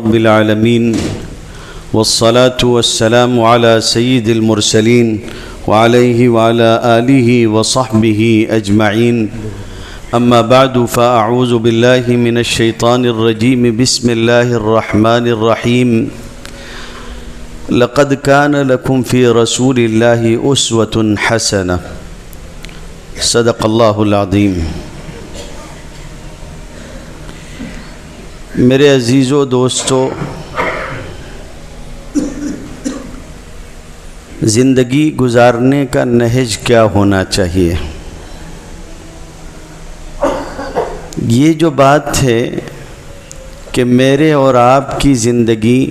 رب العالمين والصلاة والسلام على سيد المرسلين وعليه وعلى آله وصحبه أجمعين أما بعد فأعوذ بالله من الشيطان الرجيم بسم الله الرحمن الرحيم لقد كان لكم في رسول الله أسوة حسنة صدق الله العظيم۔ میرے عزیزو دوستو، زندگی گزارنے کا نہج کیا ہونا چاہیے؟ یہ جو بات ہے کہ میرے اور آپ کی زندگی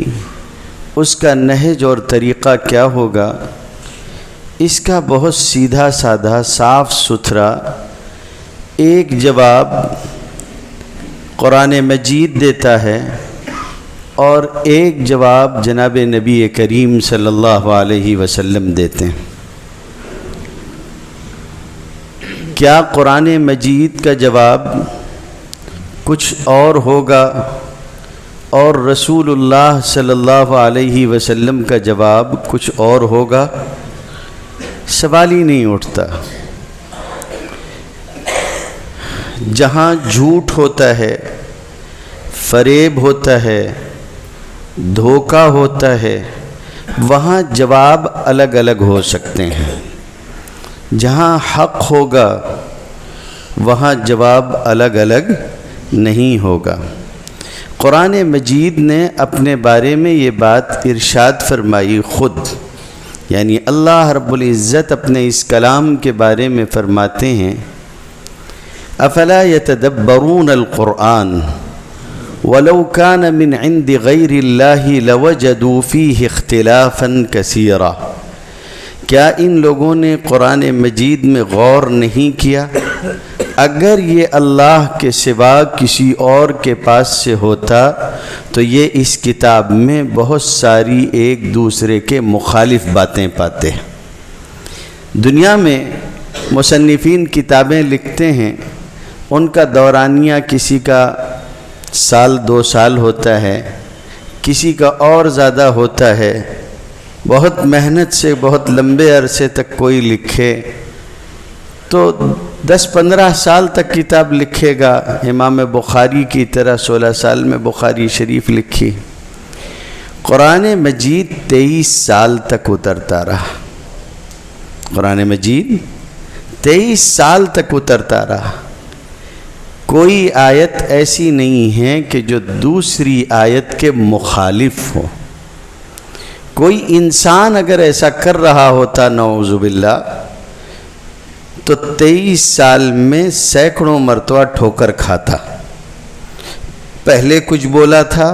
اس کا نہج اور طریقہ کیا ہوگا، اس کا بہت سیدھا سادہ صاف ستھرا ایک جواب قرآن مجید دیتا ہے اور ایک جواب جناب نبی کریم صلی اللہ علیہ وسلم دیتے ہیں۔ کیا قرآن مجید کا جواب کچھ اور ہوگا اور رسول اللہ صلی اللہ علیہ وسلم کا جواب کچھ اور ہوگا؟ سوال ہی نہیں اٹھتا۔ جہاں جھوٹ ہوتا ہے، فریب ہوتا ہے، دھوکہ ہوتا ہے، وہاں جواب الگ الگ ہو سکتے ہیں۔ جہاں حق ہوگا وہاں جواب الگ الگ نہیں ہوگا۔ قرآن مجید نے اپنے بارے میں یہ بات ارشاد فرمائی خود، یعنی اللہ رب العزت اپنے اس کلام کے بارے میں فرماتے ہیں افلا يتدبرون القرآن ولو كان من عند غیر اللہ لوجدوا فیہ اختلافا کثیرا۔ کیا ان لوگوں نے قرآن مجید میں غور نہیں کیا؟ اگر یہ اللہ کے سوا کسی اور کے پاس سے ہوتا تو یہ اس کتاب میں بہت ساری ایک دوسرے کے مخالف باتیں پاتے ہیں۔ دنیا میں مصنفین کتابیں لکھتے ہیں، ان کا دورانیہ کسی کا سال 2 سال ہوتا ہے، کسی کا اور زیادہ ہوتا ہے۔ بہت محنت سے بہت لمبے عرصے تک کوئی لکھے تو 10-15 سال تک کتاب لکھے گا۔ امام بخاری کی طرح 16 سال میں بخاری شریف لکھی۔ قرآن مجید 23 سال تک اترتا رہا۔ قرآن مجید 23 سال تک اترتا رہا۔ کوئی آیت ایسی نہیں ہے کہ جو دوسری آیت کے مخالف ہو۔ کوئی انسان اگر ایسا کر رہا ہوتا نعوذ باللہ تو 23 سال میں سینکڑوں مرتبہ ٹھوکر کھاتا۔ پہلے کچھ بولا تھا،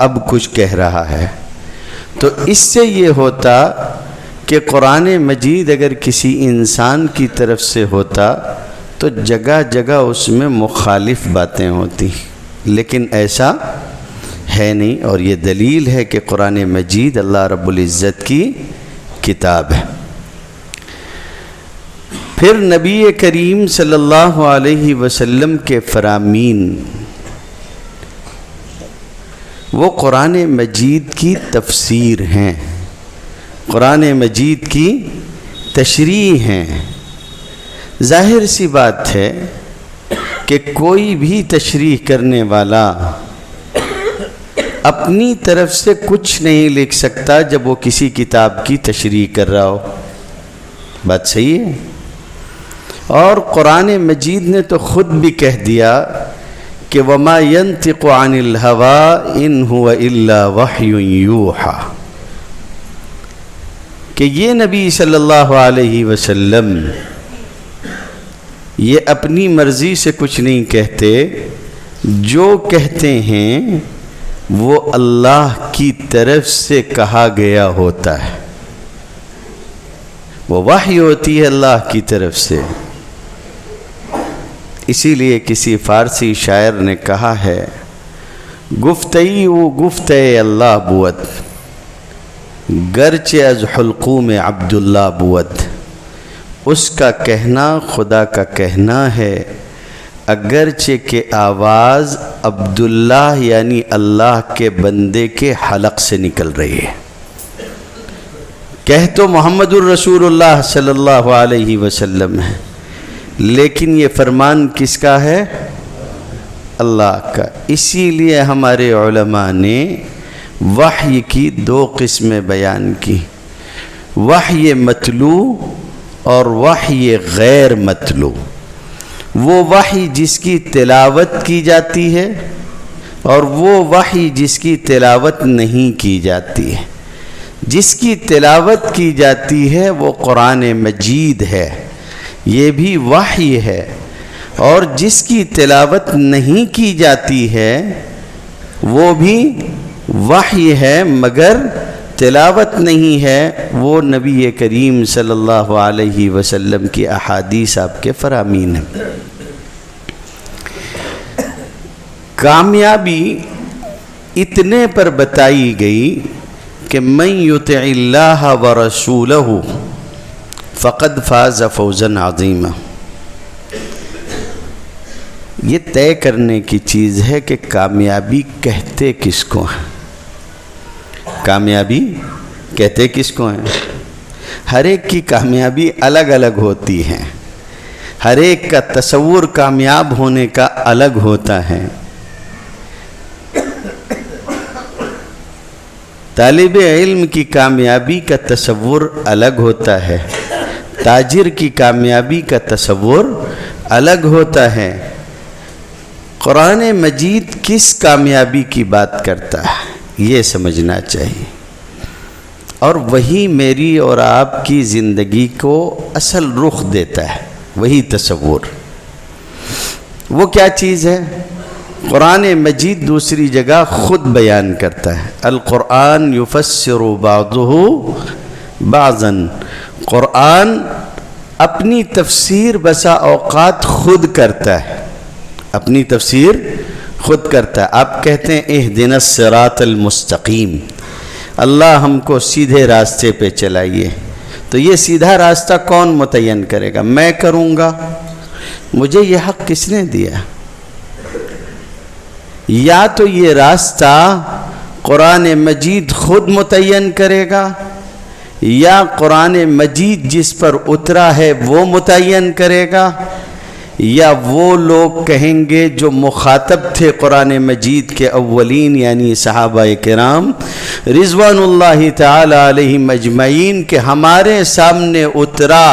اب کچھ کہہ رہا ہے۔ تو اس سے یہ ہوتا کہ قرآن مجید اگر کسی انسان کی طرف سے ہوتا تو جگہ جگہ اس میں مخالف باتیں ہوتی، لیکن ایسا ہے نہیں، اور یہ دلیل ہے کہ قرآن مجید اللہ رب العزت کی کتاب ہے۔ پھر نبی کریم صلی اللہ علیہ وسلم کے فرامین وہ قرآن مجید کی تفسیر ہیں، قرآن مجید کی تشریح ہیں۔ ظاہر سی بات ہے کہ کوئی بھی تشریح کرنے والا اپنی طرف سے کچھ نہیں لکھ سکتا جب وہ کسی کتاب کی تشریح کر رہا ہو۔ بات صحیح ہے؟ اور قرآن مجید نے تو خود بھی کہہ دیا کہ وَمَا يَنْطِقُ عَنِ الْهَوَىٰ إِنْ هُوَ إِلَّا وَحْيٌ يُوحَىٰ، کہ یہ نبی صلی اللہ علیہ وسلم یہ اپنی مرضی سے کچھ نہیں کہتے، جو کہتے ہیں وہ اللہ کی طرف سے کہا گیا ہوتا ہے، وہ وحی ہوتی ہے اللہ کی طرف سے۔ اسی لیے کسی فارسی شاعر نے کہا ہے گفتئی و گفتِ اللہ بود گرچہ از حلقوم عبداللہ بود۔ اس کا کہنا خدا کا کہنا ہے، اگرچہ کہ آواز عبداللہ یعنی اللہ کے بندے کے حلق سے نکل رہی ہے. کہہ تو محمد الرسول اللہ صلی اللہ علیہ وسلم ہے، لیکن یہ فرمان کس کا ہے؟ اللہ کا. اسی لیے ہمارے علماء نے وحی کی دو قسمیں بیان کی، وحی متلو اور وحی غیر متلو. وہ وحی جس کی تلاوت کی جاتی ہے اور وہ وحی جس کی تلاوت نہیں کی جاتی ہے. جس کی تلاوت کی جاتی ہے وہ قرآن مجید ہے، یہ بھی وحی ہے، اور جس کی تلاوت نہیں کی جاتی ہے وہ بھی وحی ہے مگر تلاوت نہیں ہے. وہ نبی کریم صلی اللہ علیہ وسلم کی احادیث آپ کے فرامین ہیں. کامیابی اتنے پر بتائی گئی کہ من یطع اللہ ورسولہ فقد فاز فوزا عظیما. یہ طے کرنے کی چیز ہے کہ کامیابی کہتے کس کو ہیں. کامیابی کہتے کس کو ہیں؟ ہر ایک کی کامیابی الگ الگ ہوتی ہے، ہر ایک کا تصور کامیاب ہونے کا الگ ہوتا ہے. طالب علم کی کامیابی کا تصور الگ ہوتا ہے، تاجر کی کامیابی کا تصور الگ ہوتا ہے. قرآن مجید کس کامیابی کی بات کرتا ہے یہ سمجھنا چاہیے، اور وہی میری اور آپ کی زندگی کو اصل رخ دیتا ہے. وہی تصور وہ کیا چیز ہے؟ قرآن مجید دوسری جگہ خود بیان کرتا ہے، القرآن یفسر بعضہ بعضا. قرآن اپنی تفسیر بسا اوقات خود کرتا ہے، اپنی تفسیر خود کرتا ہے. آپ کہتے ہیں اہدنا الصراط المستقیم، اللہ ہم کو سیدھے راستے پہ چلائیے. تو یہ سیدھا راستہ کون متعین کرے گا؟ میں کروں گا؟ مجھے یہ حق کس نے دیا؟ یا تو یہ راستہ قرآن مجید خود متعین کرے گا، یا قرآن مجید جس پر اترا ہے وہ متعین کرے گا، یا وہ لوگ کہیں گے جو مخاطب تھے قرآن مجید کے اولین یعنی صحابہ کرام رضوان اللہ تعالی علیہم اجمعین کہ ہمارے سامنے اترا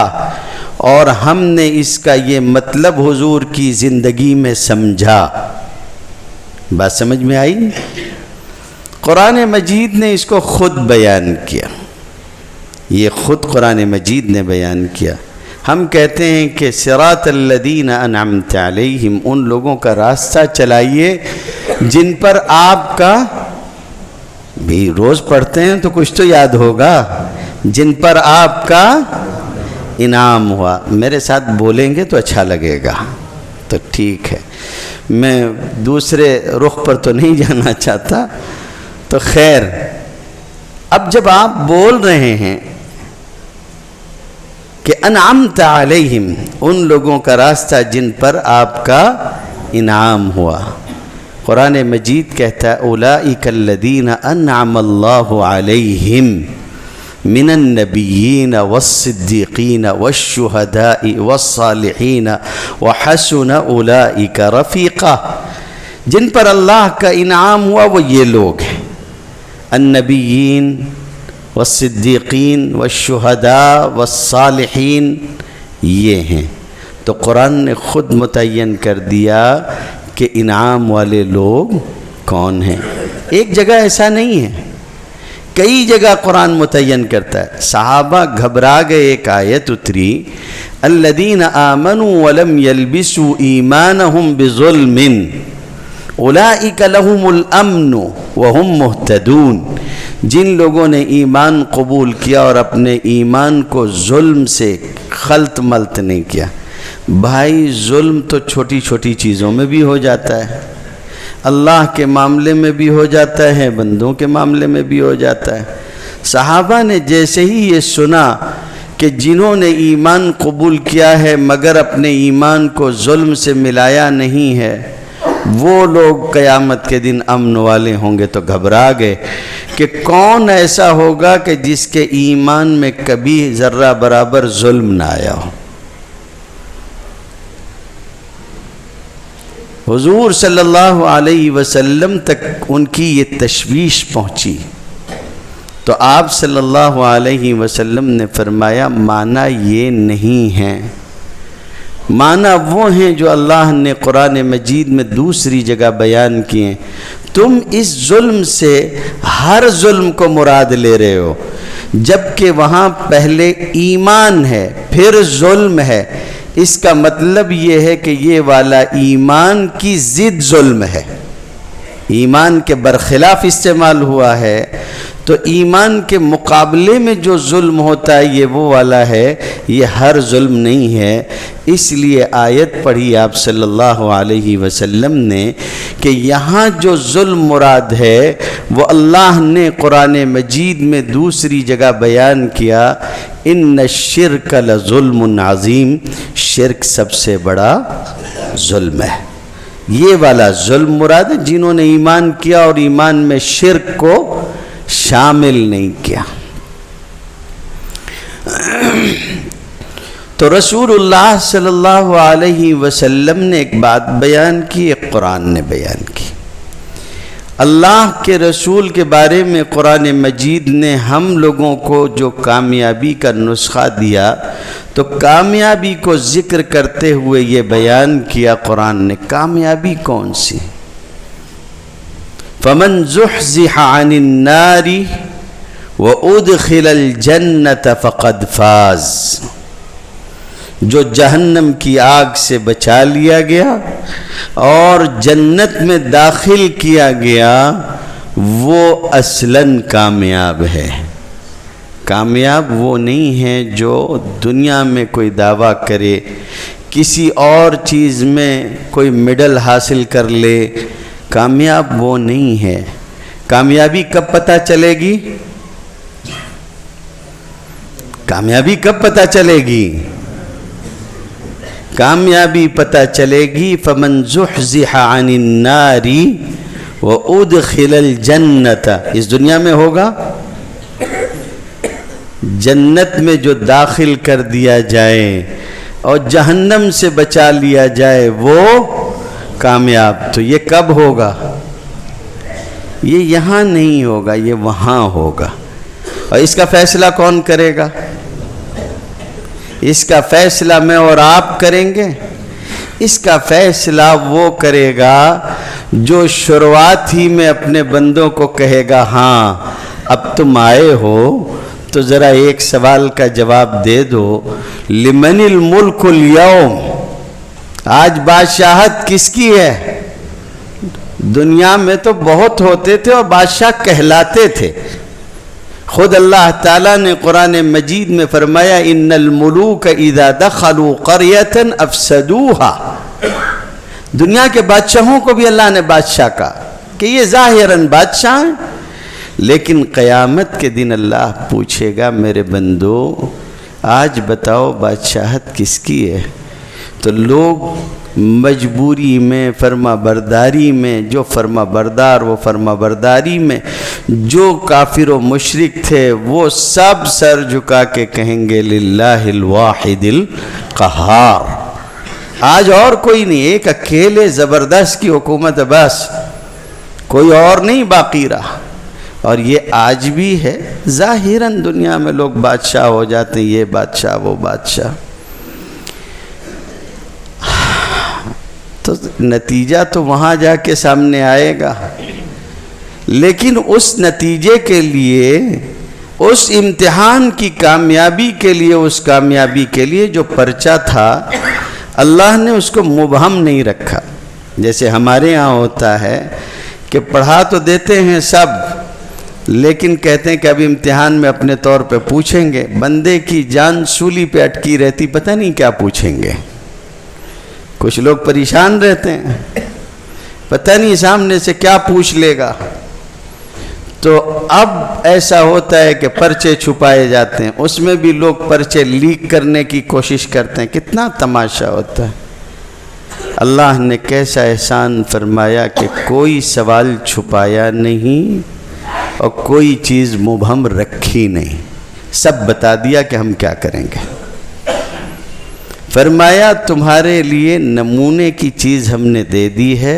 اور ہم نے اس کا یہ مطلب حضور کی زندگی میں سمجھا. بات سمجھ میں آئی؟ قرآن مجید نے اس کو خود بیان کیا، یہ خود قرآن مجید نے بیان کیا. ہم کہتے ہیں کہ صراط الذین انعمت علیہم، ان لوگوں کا راستہ چلائیے جن پر آپ کا، بھی روز پڑھتے ہیں تو کچھ تو یاد ہوگا، جن پر آپ کا انعام ہوا. میرے ساتھ بولیں گے تو اچھا لگے گا تو ٹھیک ہے، میں دوسرے رخ پر تو نہیں جانا چاہتا. تو خیر، اب جب آپ بول رہے ہیں کہ انعمت علیہم، ان لوگوں کا راستہ جن پر آپ کا انعام ہوا، قرآن مجید کہتا ہے اولئک الذین انعم اللہ علیہم من النبیین والصدیقین والشہداء والصالحین وحسن اولئک رفیقا. جن پر اللہ کا انعام ہوا وہ یہ لوگ ہیں، النبیین والصدیقین والشہداء والصالحین، یہ ہیں. تو قرآن نے خود متعین کر دیا کہ انعام والے لوگ کون ہیں. ایک جگہ ایسا نہیں ہے، کئی جگہ قرآن متعین کرتا ہے. صحابہ گھبرا گئے، ایک آیت اتری الذین آمنوا ولم یلبسوا ایمانہم بظلم اولئک لہم الامن وہم مہتدون. جن لوگوں نے ایمان قبول کیا اور اپنے ایمان کو ظلم سے خلط ملط نہیں کیا. بھائی ظلم تو چھوٹی چھوٹی چیزوں میں بھی ہو جاتا ہے، اللہ کے معاملے میں بھی ہو جاتا ہے، بندوں کے معاملے میں بھی ہو جاتا ہے. صحابہ نے جیسے ہی یہ سنا کہ جنہوں نے ایمان قبول کیا ہے مگر اپنے ایمان کو ظلم سے ملایا نہیں ہے، وہ لوگ قیامت کے دن امن والے ہوں گے۔ تو گھبرا گئے کہ کون ایسا ہوگا کہ جس کے ایمان میں کبھی ذرہ برابر ظلم نہ آیا ہو۔ حضور صلی اللہ علیہ وسلم تک ان کی یہ تشویش پہنچی، تو آپ صلی اللہ علیہ وسلم نے فرمایا معنی یہ نہیں ہے، معنی وہ ہیں جو اللہ نے قرآن مجید میں دوسری جگہ بیان کیے۔ تم اس ظلم سے ہر ظلم کو مراد لے رہے ہو، جبکہ وہاں پہلے ایمان ہے پھر ظلم ہے۔ اس کا مطلب یہ ہے کہ یہ والا ایمان کی ضد ظلم ہے، ایمان کے برخلاف استعمال ہوا ہے، تو ایمان کے مقابلے میں جو ظلم ہوتا ہے یہ وہ والا ہے، یہ ہر ظلم نہیں ہے۔ اس لیے آیت پڑھی آپ صلی اللہ علیہ وسلم نے کہ یہاں جو ظلم مراد ہے وہ اللہ نے قرآن مجید میں دوسری جگہ بیان کیا، ان الشرک لظلم عظیم، شرک سب سے بڑا ظلم ہے۔ یہ والا ظلم مراد ہے جنہوں نے ایمان کیا اور ایمان میں شرک کو شامل نہیں کیا۔ تو رسول اللہ صلی اللہ علیہ وسلم نے ایک بات بیان کی، ایک قرآن نے بیان کی۔ اللہ کے رسول کے بارے میں قرآن مجید نے ہم لوگوں کو جو کامیابی کا نسخہ دیا، تو کامیابی کو ذکر کرتے ہوئے یہ بیان کیا قرآن نے، کامیابی کون سی؟ فَمَنْ زُحْزِحَ عَنِ النَّارِ وَأُدْخِلَ الْجَنَّةَ فَقَدْ فَازَ، جو جہنم کی آگ سے بچا لیا گیا اور جنت میں داخل کیا گیا، وہ اصلاً کامیاب ہے۔ کامیاب وہ نہیں ہے جو دنیا میں کوئی دعویٰ کرے، کسی اور چیز میں کوئی میڈل حاصل کر لے، کامیاب وہ نہیں ہے۔ کامیابی کب پتہ چلے گی؟ کامیابی کب پتہ چلے گی؟ کامیابی پتہ چلے گی فَمَنْ زُحْزِحَ عَنِ النَّارِ وَأُدْخِلَ الْجَنَّةَ، اس دنیا میں ہوگا، جنت میں جو داخل کر دیا جائے اور جہنم سے بچا لیا جائے وہ کامیاب۔ تو یہ کب ہوگا؟ یہ یہاں نہیں ہوگا، یہ وہاں ہوگا۔ اور اس کا فیصلہ کون کرے گا؟ اس کا فیصلہ میں اور آپ کریں گے؟ اس کا فیصلہ وہ کرے گا جو شروعات ہی میں اپنے بندوں کو کہے گا ہاں اب تم آئے ہو تو ذرا ایک سوال کا جواب دے دو، لمن الملک اليوم، آج بادشاہت کس کی ہے؟ دنیا میں تو بہت ہوتے تھے اور بادشاہ کہلاتے تھے، خود اللہ تعالیٰ نے قرآن مجید میں فرمایا ان الملوک اذا دخلوا قریۃ افسدوها، دنیا کے بادشاہوں کو بھی اللہ نے بادشاہ کہا کہ یہ ظاہراً بادشاہ ہیں، لیکن قیامت کے دن اللہ پوچھے گا میرے بندو آج بتاؤ بادشاہت کس کی ہے؟ تو لوگ مجبوری میں، فرما برداری میں، جو فرما بردار وہ فرما برداری میں، جو کافر و مشرک تھے وہ سب سر جھکا کے کہیں گے للہ الواحد القہار، آج اور کوئی نہیں، ایک اکیلے زبردست کی حکومت ہے، بس کوئی اور نہیں باقی رہا۔ اور یہ آج بھی ہے، ظاہراً دنیا میں لوگ بادشاہ ہو جاتے ہیں، یہ بادشاہ وہ بادشاہ، تو نتیجہ تو وہاں جا کے سامنے آئے گا، لیکن اس نتیجے کے لیے، اس امتحان کی کامیابی کے لیے، اس کامیابی کے لیے جو پرچہ تھا اللہ نے اس کو مبہم نہیں رکھا۔ جیسے ہمارے ہاں ہوتا ہے کہ پڑھا تو دیتے ہیں سب، لیکن کہتے ہیں کہ اب امتحان میں اپنے طور پہ پوچھیں گے، بندے کی جان سولی پہ اٹکی رہتی، پتہ نہیں کیا پوچھیں گے۔ کچھ لوگ پریشان رہتے ہیں، پتہ نہیں سامنے سے کیا پوچھ لے گا، تو اب ایسا ہوتا ہے کہ پرچے چھپائے جاتے ہیں، اس میں بھی لوگ پرچے لیک کرنے کی کوشش کرتے ہیں، کتنا تماشا ہوتا ہے۔ اللہ نے کیسا احسان فرمایا کہ کوئی سوال چھپایا نہیں اور کوئی چیز مبہم رکھی نہیں، سب بتا دیا کہ ہم کیا کریں گے۔ فرمایا تمہارے لیے نمونے کی چیز ہم نے دے دی ہے،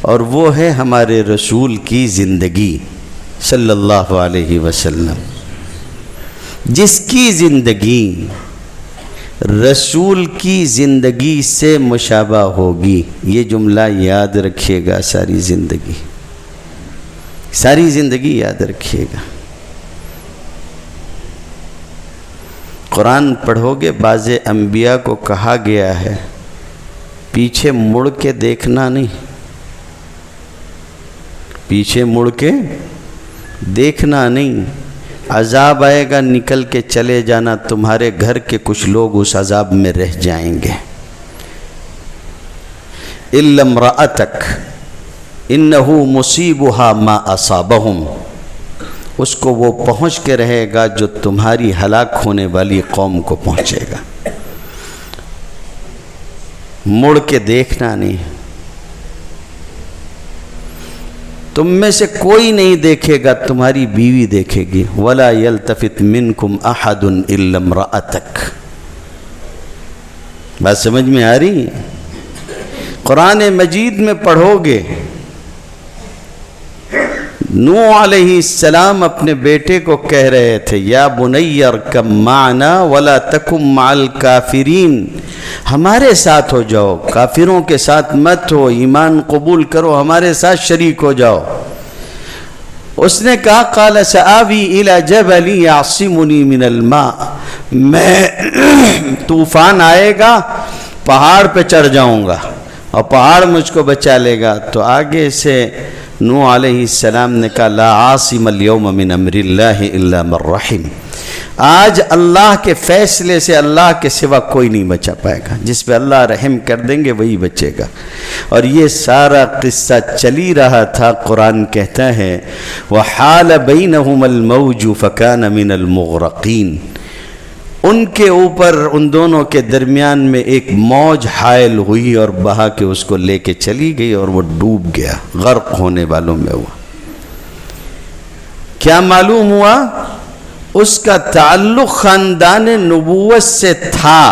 اور وہ ہے ہمارے رسول کی زندگی صلی اللہ علیہ وسلم، جس کی زندگی رسول کی زندگی سے مشابہ ہوگی۔ یہ جملہ یاد رکھیے گا، ساری زندگی یاد رکھیے گا۔ قرآن پڑھو گے، بعض انبیاء کو کہا گیا ہے پیچھے مڑ کے دیکھنا نہیں، پیچھے مڑ کے دیکھنا نہیں، عذاب آئے گا نکل کے چلے جانا، تمہارے گھر کے کچھ لوگ اس عذاب میں رہ جائیں گے۔ اِلَّا امْرَأَتَكَ إِنَّهُ مُصِيبُهَا مَا أَصَابَهُمْ، اس کو وہ پہنچ کے رہے گا جو تمہاری ہلاک ہونے والی قوم کو پہنچے گا۔ مڑ کے دیکھنا نہیں، تم میں سے کوئی نہیں دیکھے گا، تمہاری بیوی دیکھے گی۔ وَلَا يَلْتَفِتْ مِنْكُمْ أَحَدٌ إِلَّا امْرَأَتَكَ۔ بات سمجھ میں آ رہی ہے؟ قرآن مجید میں پڑھو گے، نوح علیہ السلام اپنے بیٹے کو کہہ رہے تھے یا بنی ارکب معنا ولا تکن مع الکافرین، ہمارے ساتھ ہو جاؤ، کافروں کے ساتھ مت ہو، ایمان قبول کرو، ہمارے ساتھ شریک ہو جاؤ۔ اس نے کہا قال سآوی الی جبل یعصمنی من الماء، میں طوفان آئے گا پہاڑ پہ چڑھ جاؤں گا اور پہاڑ مجھ کو بچا لے گا۔ تو آگے سے نوح علیہ السلام نے کہا لا عاصم اليوم من امر اللہ الا من رحم، آج اللہ کے فیصلے سے اللہ کے سوا کوئی نہیں بچا پائے گا، جس پہ اللہ رحم کر دیں گے وہی بچے گا۔ اور یہ سارا قصہ چلی رہا تھا، قرآن کہتا ہے وحال بینہم الموج فکان من المغرقین، ان کے اوپر، ان دونوں کے درمیان میں ایک موج حائل ہوئی اور بہا کے اس کو لے کے چلی گئی اور وہ ڈوب گیا، غرق ہونے والوں میں ہوا۔ کیا معلوم ہوا؟ اس کا تعلق خاندان نبوت سے تھا۔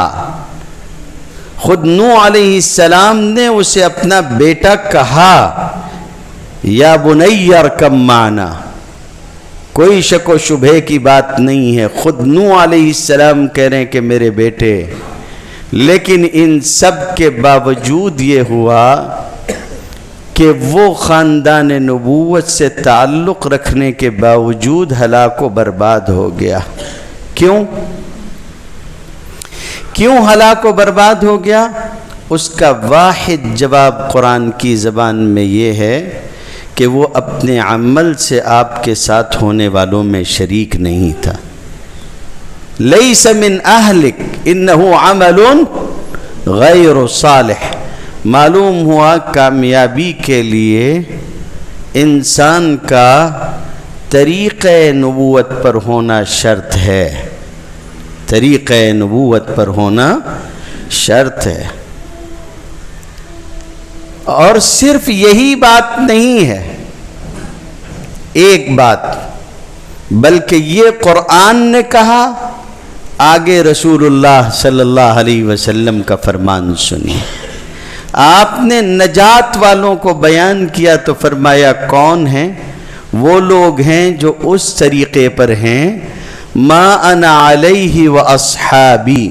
خود نوح علیہ السلام نے اسے اپنا بیٹا کہا یا بنی ارکب معنا، کوئی شک و شبہ کی بات نہیں ہے، خود نوح علیہ السلام کہہ رہے ہیں کہ میرے بیٹے۔ لیکن ان سب کے باوجود یہ ہوا کہ وہ خاندان نبوت سے تعلق رکھنے کے باوجود ہلاک و برباد ہو گیا۔ کیوں ہلاک و برباد ہو گیا؟ اس کا واحد جواب قرآن کی زبان میں یہ ہے کہ وہ اپنے عمل سے آپ کے ساتھ ہونے والوں میں شریک نہیں تھا۔ لیس من اہلک انہ عمل غیر صالح، معلوم ہوا کامیابی کے لیے انسان کا طریقہ نبوت پر ہونا شرط ہے، طریقہ نبوت پر ہونا شرط ہے۔ اور صرف یہی بات نہیں ہے، ایک بات، بلکہ یہ قرآن نے کہا، آگے رسول اللہ صلی اللہ علیہ وسلم کا فرمان سنیے۔ آپ نے نجات والوں کو بیان کیا تو فرمایا کون ہیں؟ وہ لوگ ہیں جو اس طریقے پر ہیں ما انا علیہ و اصحابی،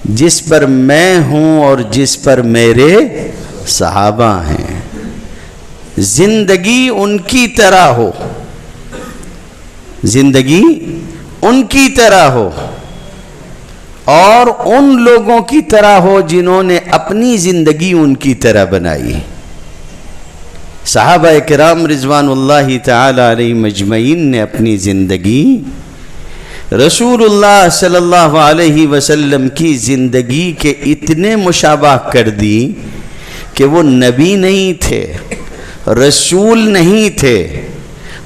جس پر میں ہوں اور جس پر میرے صحابہ ہیں۔ زندگی ان کی طرح ہو، زندگی ان کی طرح ہو اور ان لوگوں کی طرح ہو جنہوں نے اپنی زندگی ان کی طرح بنائی۔ صحابہ کرام رضوان اللہ تعالی علیہ مجمعین نے اپنی زندگی رسول اللہ صلی اللہ علیہ وسلم کی زندگی کے اتنے مشابہ کر دی کہ وہ نبی نہیں تھے، رسول نہیں تھے،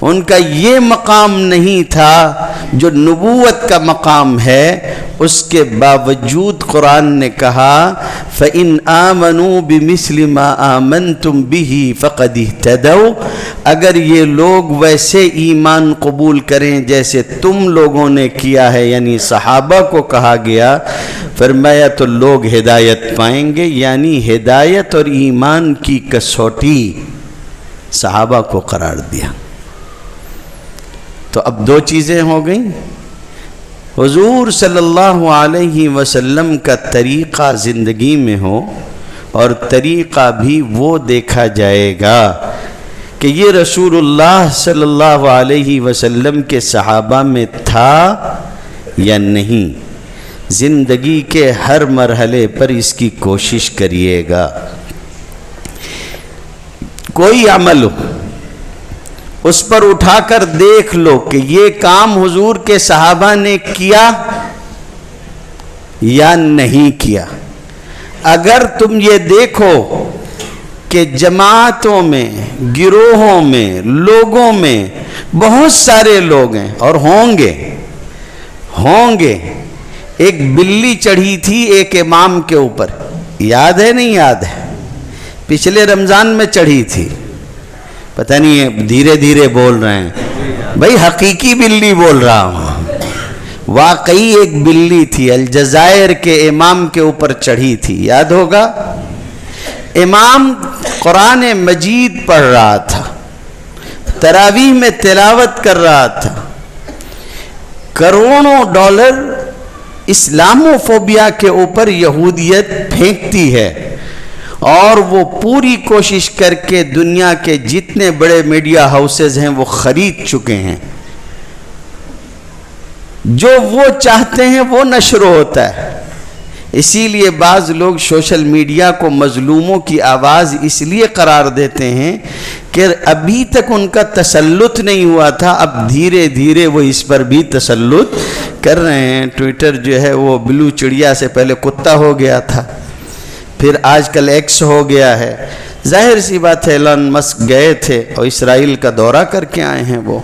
ان کا یہ مقام نہیں تھا جو نبوت کا مقام ہے، اس کے باوجود قرآن نے کہا فَإِنْ آمَنُوا بِمِثْلِ مَا آمَنْتُمْ بِهِ فَقَدِ اهْتَدَوْا، اگر یہ لوگ ویسے ایمان قبول کریں جیسے تم لوگوں نے کیا ہے، یعنی صحابہ کو کہا گیا، فرمایا تو لوگ ہدایت پائیں گے، یعنی ہدایت اور ایمان کی کسوٹی صحابہ کو قرار دیا۔ تو اب دو چیزیں ہو گئیں، حضور صلی اللہ علیہ وسلم کا طریقہ زندگی میں ہو، اور طریقہ بھی وہ دیکھا جائے گا کہ یہ رسول اللہ صلی اللہ علیہ وسلم کے صحابہ میں تھا یا نہیں۔ زندگی کے ہر مرحلے پر اس کی کوشش کریے گا۔ کوئی عمل ہو، اس پر اٹھا کر دیکھ لو کہ یہ کام حضور کے صحابہ نے کیا یا نہیں کیا۔ اگر تم یہ دیکھو کہ جماعتوں میں، گروہوں میں، لوگوں میں بہت سارے لوگ ہیں اور ہوں گے، ایک بلی چڑھی تھی ایک امام کے اوپر، یاد ہے نہیں یاد ہے؟ پچھلے رمضان میں چڑھی تھی، پتہ نہیں دھیرے دھیرے بول رہے ہیں بھائی، حقیقی بلی بول رہا ہوں، واقعی ایک بلی تھی، الجزائر کے امام کے اوپر چڑھی تھی، یاد ہوگا؟ امام قرآن مجید پڑھ رہا تھا، تراویح میں تلاوت کر رہا تھا، کروڑوں ڈالر اسلاموفوبیا کے اوپر یہودیت پھینکتی ہے، اور وہ پوری کوشش کر کے دنیا کے جتنے بڑے میڈیا ہاؤسز ہیں وہ خرید چکے ہیں، جو وہ چاہتے ہیں وہ نشر ہوتا ہے۔ اسی لیے بعض لوگ سوشل میڈیا کو مظلوموں کی آواز اس لیے قرار دیتے ہیں کہ ابھی تک ان کا تسلط نہیں ہوا تھا، اب دھیرے دھیرے وہ اس پر بھی تسلط کر رہے ہیں۔ ٹویٹر جو ہے وہ بلو چڑیا سے پہلے کتا ہو گیا تھا، پھر آج کل ایکس ہو گیا ہے۔ ظاہر سی بات ہے، ایلن مسک گئے تھے اور اسرائیل کا دورہ کر کے آئے ہیں وہ،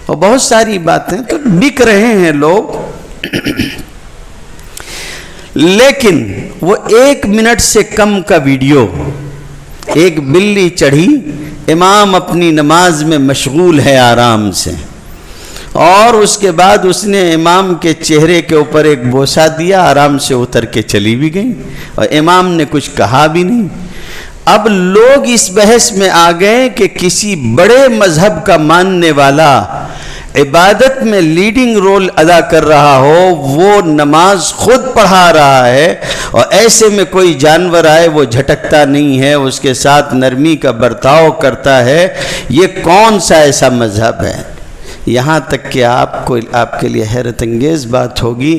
اور بہت ساری باتیں تو بک رہے ہیں لوگ۔ لیکن وہ 1 منٹ سے کم کا ویڈیو، ایک بلی چڑھی، امام اپنی نماز میں مشغول ہے آرام سے، اور اس کے بعد اس نے امام کے چہرے کے اوپر ایک بوسہ دیا، آرام سے اتر کے چلی بھی گئی، اور امام نے کچھ کہا بھی نہیں۔ اب لوگ اس بحث میں آ گئے کہ کسی بڑے مذہب کا ماننے والا عبادت میں لیڈنگ رول ادا کر رہا ہو، وہ نماز خود پڑھا رہا ہے، اور ایسے میں کوئی جانور آئے وہ جھٹکتا نہیں ہے، اس کے ساتھ نرمی کا برتاؤ کرتا ہے، یہ کون سا ایسا مذہب ہے؟ یہاں تک کہ آپ کے لیے حیرت انگیز بات ہوگی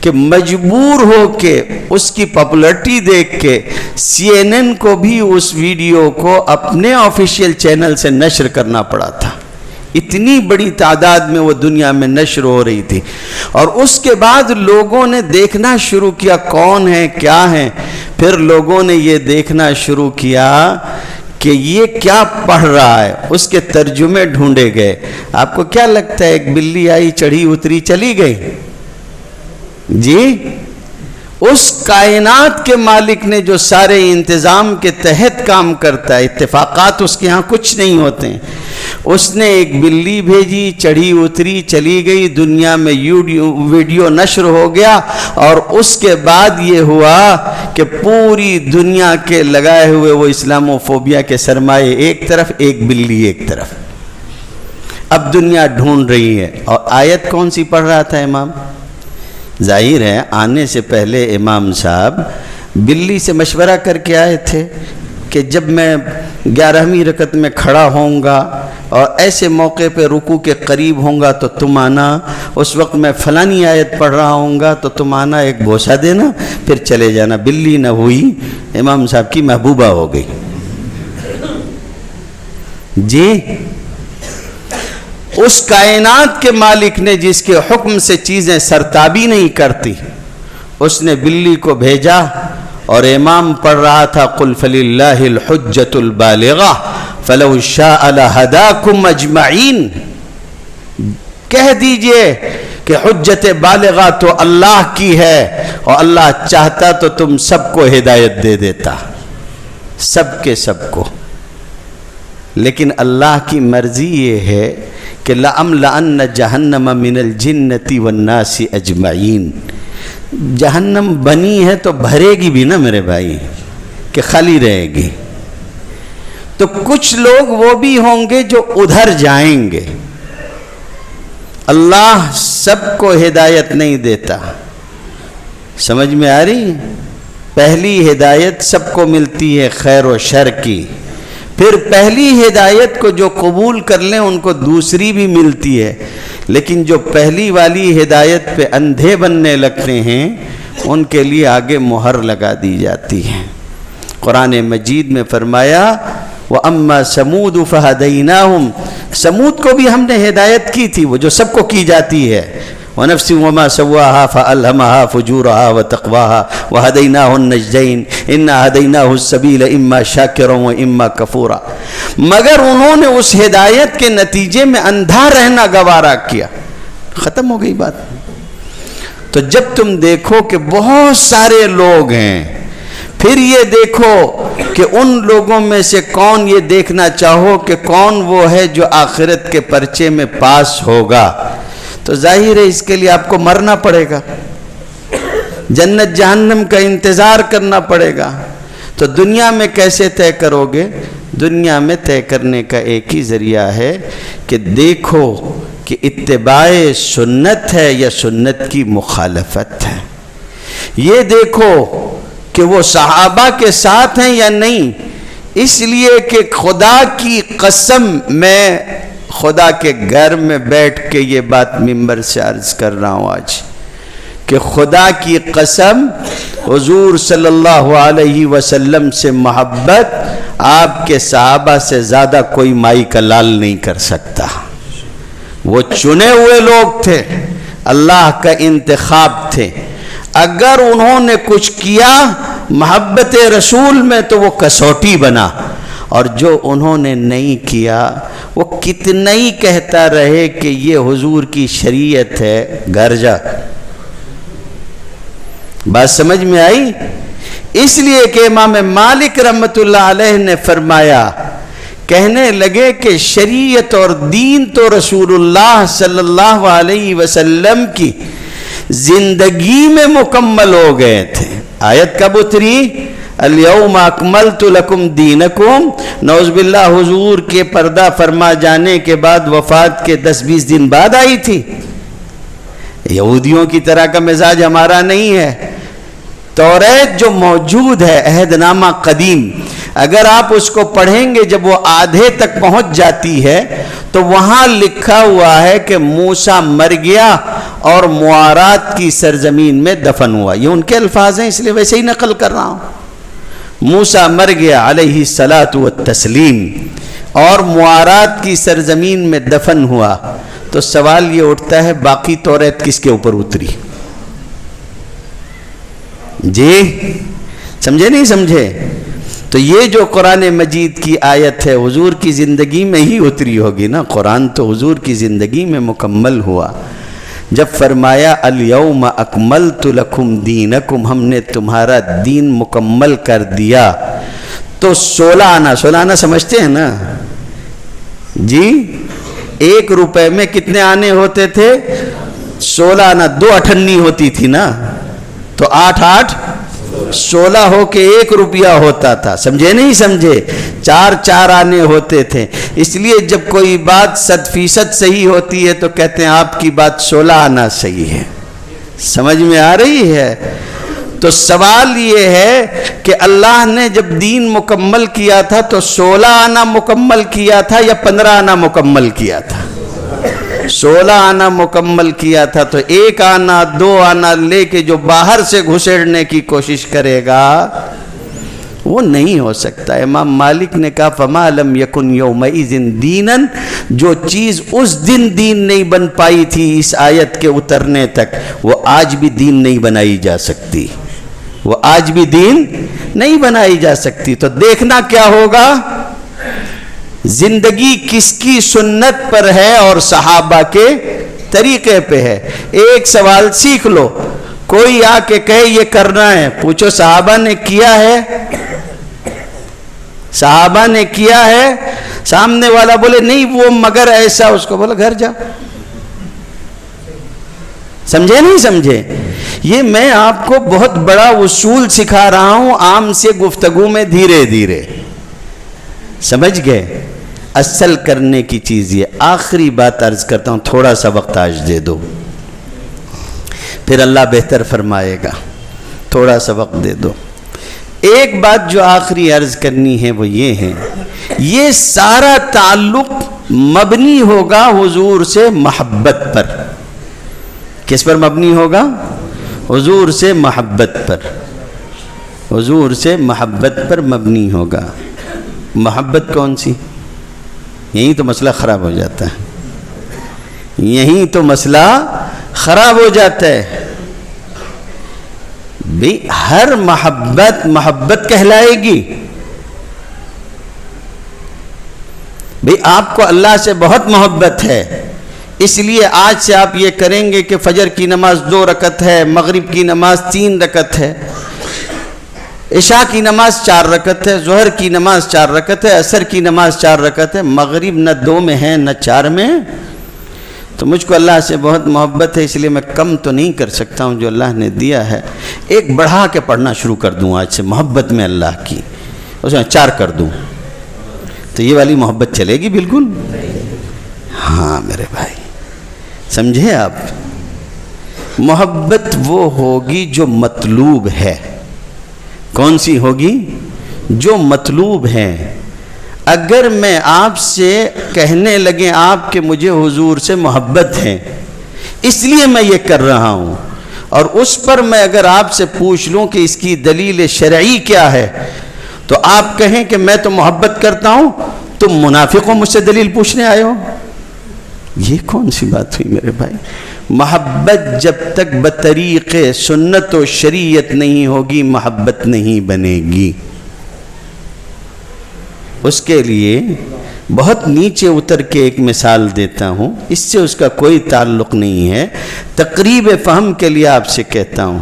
کہ مجبور ہو کے اس کی پاپولرٹی دیکھ کے CNN کو بھی اس ویڈیو کو اپنے آفیشیل چینل سے نشر کرنا پڑا تھا، اتنی بڑی تعداد میں وہ دنیا میں نشر ہو رہی تھی۔ اور اس کے بعد لوگوں نے دیکھنا شروع کیا کون ہے کیا ہے، پھر لوگوں نے یہ دیکھنا شروع کیا کہ یہ کیا پڑھ رہا ہے، اس کے ترجمے ڈھونڈے گئے۔ آپ کو کیا لگتا ہے ایک بلی آئی، چڑھی، اتری، چلی گئی؟ جی، اس کائنات کے مالک نے جو سارے انتظام کے تحت کام کرتا ہے، اتفاقات اس کے ہاں کچھ نہیں ہوتے ہیں، اس نے ایک بلی بھیجی، چڑھی، اتری، چلی گئی، دنیا میں ویڈیو نشر ہو گیا، اور اس کے بعد یہ ہوا کہ پوری دنیا کے لگائے ہوئے وہ اسلاموفوبیا کے سرمایے ایک طرف، ایک بلی ایک طرف۔ اب دنیا ڈھونڈ رہی ہے، اور آیت کون سی پڑھ رہا تھا امام؟ ظاہر ہے آنے سے پہلے امام صاحب بلی سے مشورہ کر کے آئے تھے کہ جب میں 11ویں رکعت میں کھڑا ہوں گا اور ایسے موقع پہ رکوع کے قریب ہوں گا تو تم آنا، اس وقت میں فلانی آیت پڑھ رہا ہوں گا تو تم آنا، ایک بوسہ دینا، پھر چلے جانا۔ بلی نہ ہوئی، امام صاحب کی محبوبہ ہو گئی۔ جی، اس کائنات کے مالک نے جس کے حکم سے چیزیں سرتابی نہیں کرتی، اس نے بلی کو بھیجا، اور امام پڑھ رہا تھا قل فللہ الحجۃ البالغہ فلو شاء لہداکم اجمعین، کہہ دیجئے کہ حجت بالغہ تو اللہ کی ہے، اور اللہ چاہتا تو تم سب کو ہدایت دے دیتا، سب کے سب کو، لیکن اللہ کی مرضی یہ ہے کہ لَأَمْلَأَنَّ جَهَنَّمَ مِنَ الْجِنَّةِ وَالنَّاسِ اجمعین، جہنم بنی ہے تو بھرے گی بھی نا میرے بھائی، کہ خالی رہے گی، تو کچھ لوگ وہ بھی ہوں گے جو ادھر جائیں گے۔ اللہ سب کو ہدایت نہیں دیتا، سمجھ میں آ رہی ہے؟ پہلی ہدایت سب کو ملتی ہے خیر و شر کی، پھر پہلی ہدایت کو جو قبول کر لیں ان کو دوسری بھی ملتی ہے، لیکن جو پہلی والی ہدایت پہ اندھے بننے لگتے ہیں ان کے لیے آگے مہر لگا دی جاتی ہے۔ قرآن مجید میں فرمایا وَأَمَّا سَمُودُ فَهَدَيْنَاهُمْ، سمود کو بھی ہم نے ہدایت کی تھی، وہ جو سب کو کی جاتی ہے، وَنَفْسٍ وَمَا سَوَّاهَا فَأَلْهَمَهَا فُجُورَهَا وَتَقْوَاهَا وَهَدَيْنَاهُ النَّجْدَيْنِ إِنَّا هَدَيْنَاهُ السَّبِيلَ إِمَّا شَاكِرًا وَإِمَّا كَفُورًا، مگر انہوں نے اس ہدایت کے نتیجے میں اندھا رہنا گوارا کیا۔ ختم ہو گئی بات۔ تو جب تم دیکھو کہ بہت سارے لوگ ہیں، پھر یہ دیکھو کہ ان لوگوں میں سے کون، یہ دیکھنا چاہو کہ کون وہ ہے جو آخرت کے پرچے میں پاس ہوگا، تو ظاہر ہے اس کے لیے آپ کو مرنا پڑے گا، جنت جہنم کا انتظار کرنا پڑے گا۔ تو دنیا میں کیسے طے کرو گے؟ دنیا میں طے کرنے کا ایک ہی ذریعہ ہے کہ دیکھو کہ اتباع سنت ہے یا سنت کی مخالفت ہے، یہ دیکھو کہ وہ صحابہ کے ساتھ ہیں یا نہیں، اس لیے کہ خدا کی قسم میں خدا کے گھر میں بیٹھ کے یہ بات منبر سے عرض کر رہا ہوں آج، کہ خدا کی قسم حضور صلی اللہ علیہ وسلم سے محبت آپ کے صحابہ سے زیادہ کوئی مائی کا لال نہیں کر سکتا۔ وہ چنے ہوئے لوگ تھے، اللہ کا انتخاب تھے، اگر انہوں نے کچھ کیا محبت رسول میں تو وہ کسوٹی بنا، اور جو انہوں نے نہیں کیا وہ کتنا ہی کہتا رہے کہ یہ حضور کی شریعت ہے، گھر جا۔ بات سمجھ میں آئی؟ اس لیے کہ امام مالک رحمت اللہ علیہ نے فرمایا، کہنے لگے کہ شریعت اور دین تو رسول اللہ صلی اللہ علیہ وسلم کی زندگی میں مکمل ہو گئے تھے۔ آیت کب اتری؟ الیوم اکملت لکم دینکم، نعوذ باللہ حضور کے پردہ فرما جانے کے بعد وفات کے 10-20 دن بعد آئی تھی۔ یہودیوں کی طرح کا مزاج ہمارا نہیں ہے۔ توریت جو موجود ہے، عہد نامہ قدیم، اگر آپ اس کو پڑھیں گے جب وہ آدھے تک پہنچ جاتی ہے تو وہاں لکھا ہوا ہے کہ موسیٰ مر گیا اور موارات کی سرزمین میں دفن ہوا۔ یہ ان کے الفاظ ہیں، اس لیے ویسے ہی نقل کر رہا ہوں۔ موسیٰ مر گیا علیہ الصلاۃ والتسلیم اور موارات کی سرزمین میں دفن ہوا، تو سوال یہ اٹھتا ہے باقی توریت کس کے اوپر اتری؟ جی سمجھے نہیں سمجھے؟ تو یہ جو قرآن مجید کی آیت ہے حضور کی زندگی میں ہی اتری ہوگی نا، قرآن تو حضور کی زندگی میں مکمل ہوا۔ جب فرمایا الیوم اکملت لکم دینکم، ہم نے تمہارا دین مکمل کر دیا، تو 16 آنا سمجھتے ہیں نا جی؟ 1 روپے میں کتنے آنے ہوتے تھے؟ 16 آنا، 2 اٹھنی ہوتی تھی نا، تو 8 16 ہو کے 1 روپیہ ہوتا تھا، سمجھے نہیں سمجھے؟ 4 آنے ہوتے تھے۔ اس لیے جب کوئی بات 100% صحیح ہوتی ہے تو کہتے ہیں آپ کی بات 16 آنا صحیح ہے۔ سمجھ میں آ رہی ہے؟ تو سوال یہ ہے کہ اللہ نے جب دین مکمل کیا تھا تو 16 آنا مکمل کیا تھا یا 15 آنا مکمل کیا تھا؟ 16 آنا مکمل کیا تھا، تو 1 آنا 2 آنا لے کے جو باہر سے گھسیڑنے کی کوشش کرے گا وہ نہیں ہو سکتا۔ امام مالک نے کہا فما لم یکن یومئذ دینا، جو چیز اس دن دین نہیں بن پائی تھی اس آیت کے اترنے تک، وہ آج بھی دین نہیں بنائی جا سکتی، وہ آج بھی دین نہیں بنائی جا سکتی۔ تو دیکھنا کیا ہوگا؟ زندگی کس کی سنت پر ہے اور صحابہ کے طریقے پہ ہے. ایک سوال سیکھ لو. کوئی آ کے کہے یہ کرنا ہے, پوچھو صحابہ نے کیا ہے؟ صحابہ نے کیا ہے؟ سامنے والا بولے نہیں وہ مگر ایسا, اس کو بولا گھر جا. سمجھے نہیں سمجھے؟ یہ میں آپ کو بہت بڑا اصول سکھا رہا ہوں عام سے گفتگو میں, دھیرے دھیرے سمجھ گئے؟ اصل کرنے کی چیز یہ. آخری بات عرض کرتا ہوں, تھوڑا سا وقت آج دے دو, پھر اللہ بہتر فرمائے گا. تھوڑا سا وقت دے دو. ایک بات جو آخری عرض کرنی ہے وہ یہ ہے, یہ سارا تعلق مبنی ہوگا حضور سے محبت پر. کس پر مبنی ہوگا؟ حضور سے محبت پر. حضور سے محبت پر مبنی ہوگا. محبت کون سی؟ یہیں تو مسئلہ خراب ہو جاتا ہے. یہیں تو مسئلہ خراب ہو جاتا ہے. بھی ہر محبت محبت کہلائے گی. بھی آپ کو اللہ سے بہت محبت ہے, اس لیے آج سے آپ یہ کریں گے کہ فجر کی نماز 2 رکعت ہے, مغرب کی نماز 3 رکعت ہے, عشاء کی نماز 4 رکعت ہے, ظہر کی نماز 4 رکعت ہے, عصر کی نماز 4 رکعت ہے. مغرب نہ 2 میں ہے نہ 4 میں. تو مجھ کو اللہ سے بہت محبت ہے, اس لیے میں کم تو نہیں کر سکتا ہوں جو اللہ نے دیا ہے, ایک بڑھا کے پڑھنا شروع کر دوں آج سے محبت میں اللہ کی, اس میں 4 کر دوں. تو یہ والی محبت چلے گی بالکل؟ ہاں میرے بھائی, سمجھے آپ؟ محبت وہ ہوگی جو مطلوب ہے. کون سی ہوگی؟ جو مطلوب ہے. اگر میں آپ سے کہنے لگے آپ کہ مجھے حضور سے محبت ہے اس لیے میں یہ کر رہا ہوں, اور اس پر میں اگر آپ سے پوچھ لوں کہ اس کی دلیل شرعی کیا ہے, تو آپ کہیں کہ میں تو محبت کرتا ہوں, تم منافق ہو مجھ سے دلیل پوچھنے آئے ہو. یہ کون سی بات ہوئی میرے بھائی؟ محبت جب تک بطریق سنت و شریعت نہیں ہوگی محبت نہیں بنے گی. اس کے لیے بہت نیچے اتر کے ایک مثال دیتا ہوں, اس سے اس کا کوئی تعلق نہیں ہے, تقریب فہم کے لیے آپ سے کہتا ہوں.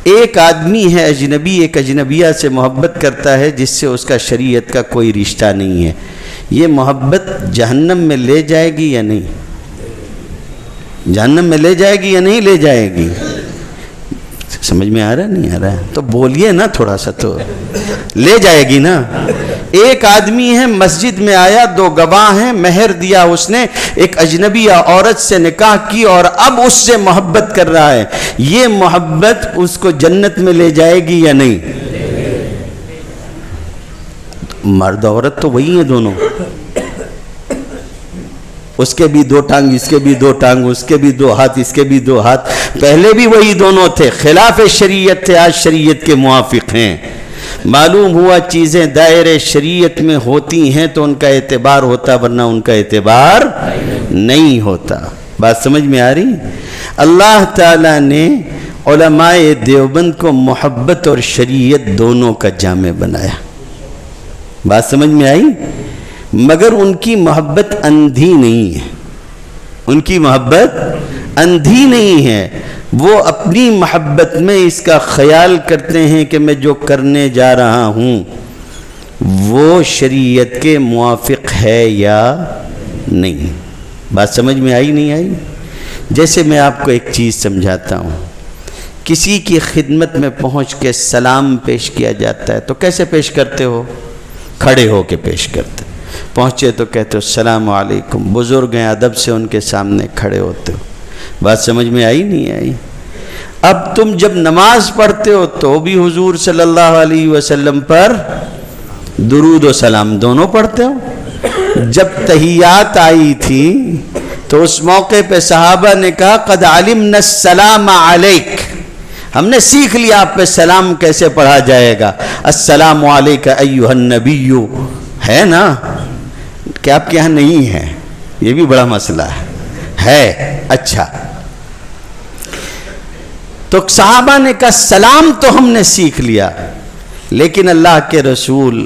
ایک آدمی ہے اجنبی, ایک اجنبیہ سے محبت کرتا ہے جس سے اس کا شریعت کا کوئی رشتہ نہیں ہے. یہ محبت جہنم میں لے جائے گی یا نہیں؟ جہنم میں لے جائے گی یا نہیں لے جائے گی؟ سمجھ میں آ رہا نہیں آ رہا ہے؟ تو بولیے نا تھوڑا سا. تو لے جائے گی نا. ایک آدمی ہے مسجد میں آیا, 2 گواہ ہیں, مہر دیا اس نے, ایک اجنبی عورت سے نکاح کی اور اب اس سے محبت کر رہا ہے. یہ محبت اس کو جنت میں لے جائے گی یا نہیں؟ مرد عورت تو وہی ہیں دونوں, اس کے بھی 2 ٹانگ, اس کے بھی 2 ٹانگ, اس کے بھی 2 ہاتھ, اس کے بھی 2 ہاتھ. پہلے بھی وہی دونوں تھے, خلاف شریعت تھے, آج شریعت کے موافق ہیں. معلوم ہوا چیزیں دائرے شریعت میں ہوتی ہیں تو ان کا اعتبار ہوتا, ورنہ ان کا اعتبار نہیں ہوتا. بات سمجھ میں آ رہی؟ اللہ تعالیٰ نے علماء دیوبند کو محبت اور شریعت دونوں کا جامع بنایا. بات سمجھ میں آئی؟ مگر ان کی محبت اندھی نہیں ہے. ان کی محبت اندھی نہیں ہے. وہ اپنی محبت میں اس کا خیال کرتے ہیں کہ میں جو کرنے جا رہا ہوں وہ شریعت کے موافق ہے یا نہیں. بات سمجھ میں آئی نہیں آئی؟ جیسے میں آپ کو ایک چیز سمجھاتا ہوں, کسی کی خدمت میں پہنچ کے سلام پیش کیا جاتا ہے تو کیسے پیش کرتے ہو؟ کھڑے ہو کے پیش کرتے. پہنچے تو کہتے ہو السلام علیکم, بزرگ ہیں ادب سے ان کے سامنے کھڑے ہوتے ہو. بات سمجھ میں آئی نہیں آئی؟ اب تم جب نماز پڑھتے ہو تو بھی حضور صلی اللہ علیہ وسلم پر درود و سلام دونوں پڑھتے ہو. جب تحیات آئی تھی تو اس موقع پہ صحابہ نے کہا قد علمنا السلام علیک, ہم نے سیکھ لیا آپ پہ سلام کیسے پڑھا جائے گا. السلام علیک ایھا النبی ہے نا, کہ آپ کے یہاں نہیں ہے, یہ بھی بڑا مسئلہ ہے. اچھا, تو صحابہ نے کہا سلام تو ہم نے سیکھ لیا, لیکن اللہ کے رسول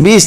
20।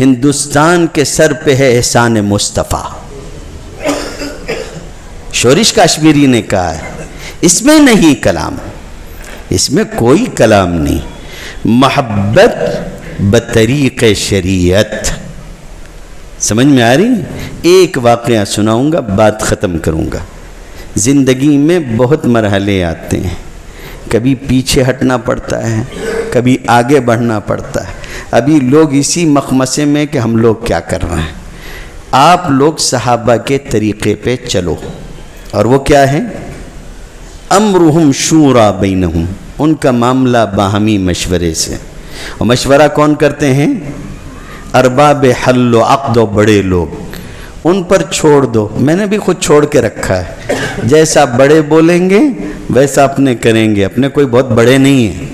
ہندوستان کے سر پہ ہے احسان مصطفیٰ. شورش کاشمیری نے کہا ہے اس میں نہیں کلام، اس میں کوئی کلام نہیں. محبت بطریق شریعت. سمجھ میں آ رہی؟ ایک واقعہ سناؤں گا، بات ختم کروں گا. زندگی میں بہت مرحلے آتے ہیں، کبھی پیچھے ہٹنا پڑتا ہے، کبھی آگے بڑھنا پڑتا ہے. ابھی لوگ اسی مخمسے میں کہ ہم لوگ کیا کر رہے ہیں. آپ لوگ صحابہ کے طریقے پہ چلو، اور وہ کیا ہے؟ امرہم شورا بینہم، ان کا معاملہ باہمی مشورے سے. اور مشورہ کون کرتے ہیں؟ ارباب حل و عقد و بڑے لوگ. ان پر چھوڑ دو. میں نے بھی خود چھوڑ کے رکھا ہے، جیسا بڑے بولیں گے ویسا اپنے کریں گے. اپنے کوئی بہت بڑے نہیں ہیں،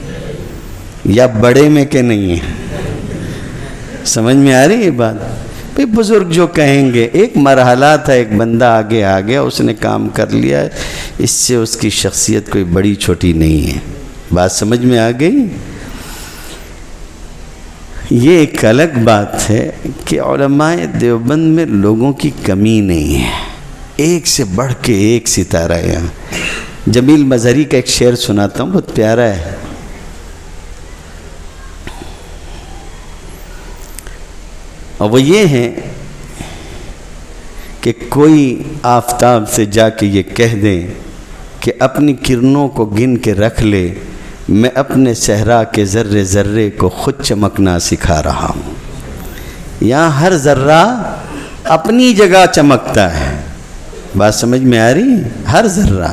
یا بڑے میں کہ نہیں ہیں. سمجھ میں آ رہی ہے بات؟ بھئی بزرگ جو کہیں گے. ایک مرحلہ تھا، ایک بندہ آگے آ گیا، اس نے کام کر لیا، اس سے اس کی شخصیت کوئی بڑی چھوٹی نہیں ہے. بات سمجھ میں آ گئی؟ یہ ایک الگ بات ہے کہ علماء دیوبند میں لوگوں کی کمی نہیں ہے، ایک سے بڑھ کے ایک ستارہ ہے. یہاں جمیل مظہری کا ایک شعر سناتا ہوں، بہت پیارا ہے. اور وہ یہ ہے کہ کوئی آفتاب سے جا کے یہ کہہ دیں کہ اپنی کرنوں کو گن کے رکھ لے، میں اپنے صحرا کے ذرے ذرے کو خود چمکنا سکھا رہا ہوں. یہاں ہر ذرہ اپنی جگہ چمکتا ہے. بات سمجھ میں آ رہی؟ ہر ذرہ.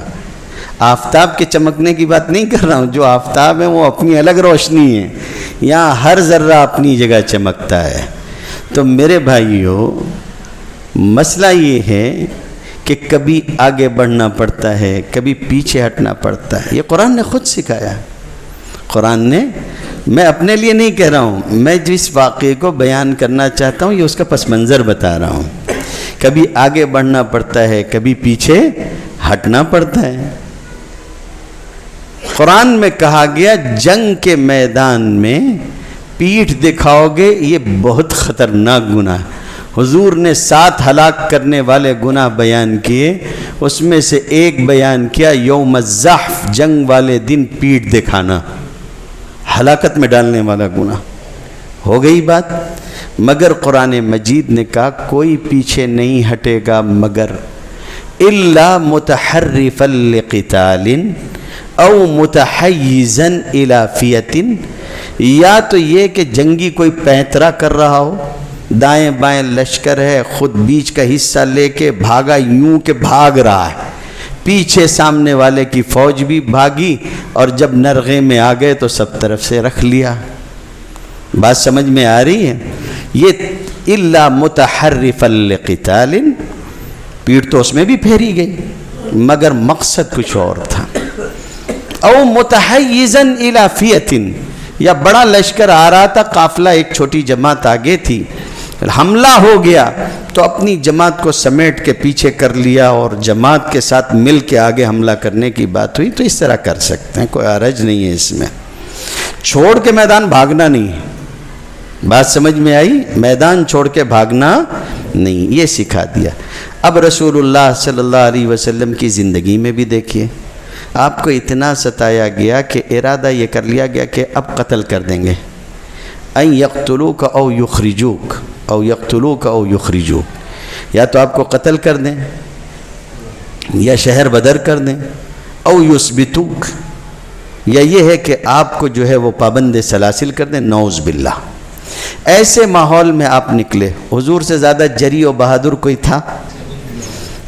آفتاب کے چمکنے کی بات نہیں کر رہا ہوں، جو آفتاب ہے وہ اپنی الگ روشنی ہے. یہاں ہر ذرہ اپنی جگہ چمکتا ہے. تو میرے بھائیوں، مسئلہ یہ ہے کہ کبھی آگے بڑھنا پڑتا ہے، کبھی پیچھے ہٹنا پڑتا ہے. یہ قرآن نے خود سکھایا. قرآن نے، میں اپنے لیے نہیں کہہ رہا ہوں، میں جس واقعے کو بیان کرنا چاہتا ہوں یہ اس کا پس منظر بتا رہا ہوں. کبھی آگے بڑھنا پڑتا ہے، کبھی پیچھے ہٹنا پڑتا ہے. قرآن میں کہا گیا جنگ کے میدان میں پیٹھ دکھاؤ گے یہ بہت خطرناک گناہ. حضور نے 7 ہلاک کرنے والے گناہ بیان کیے، اس میں سے ایک بیان کیا یوم الزحف، جنگ والے دن پیٹھ دکھانا، ہلاکت میں ڈالنے والا گناہ. ہو گئی بات. مگر قرآن مجید نے کہا کوئی پیچھے نہیں ہٹے گا مگر الا متحرفا لقتال او متحیزا الی فئۃ، یا تو یہ کہ جنگی کوئی پینترا کر رہا ہو، دائیں بائیں لشکر ہے، خود بیچ کا حصہ لے کے بھاگا، یوں کہ بھاگ رہا ہے، پیچھے سامنے والے کی فوج بھی بھاگی، اور جب نرغے میں آ گئے تو سب طرف سے رکھ لیا. بات سمجھ میں آ رہی ہے؟ یہ الا متحرفا لقتال، پیٹھ تو اس میں بھی پھیری گئی مگر مقصد کچھ اور تھا. او متحیزا الی فئۃ، یا بڑا لشکر آ رہا تھا، قافلہ ایک چھوٹی جماعت آگے تھی، حملہ ہو گیا تو اپنی جماعت کو سمیٹ کے پیچھے کر لیا اور جماعت کے ساتھ مل کے آگے حملہ کرنے کی بات ہوئی. تو اس طرح کر سکتے ہیں، کوئی حرج نہیں ہے اس میں. چھوڑ کے میدان بھاگنا نہیں ہے. بات سمجھ میں آئی؟ میدان چھوڑ کے بھاگنا نہیں، یہ سکھا دیا. اب رسول اللہ صلی اللہ علیہ وسلم کی زندگی میں بھی دیکھیے، آپ کو اتنا ستایا گیا کہ ارادہ یہ کر لیا گیا کہ اب قتل کر دیں گے. ان یقتلوک او یخرجوک، او یقتلوک او یخرجوک، یا تو آپ کو قتل کر دیں، یا شہر بدر کر دیں، او یثبتوک، یا یہ ہے کہ آپ کو جو ہے وہ پابند سلاسل کر دیں. نعوذ باللہ. ایسے ماحول میں آپ نکلے. حضور سے زیادہ جری و بہادر کوئی تھا؟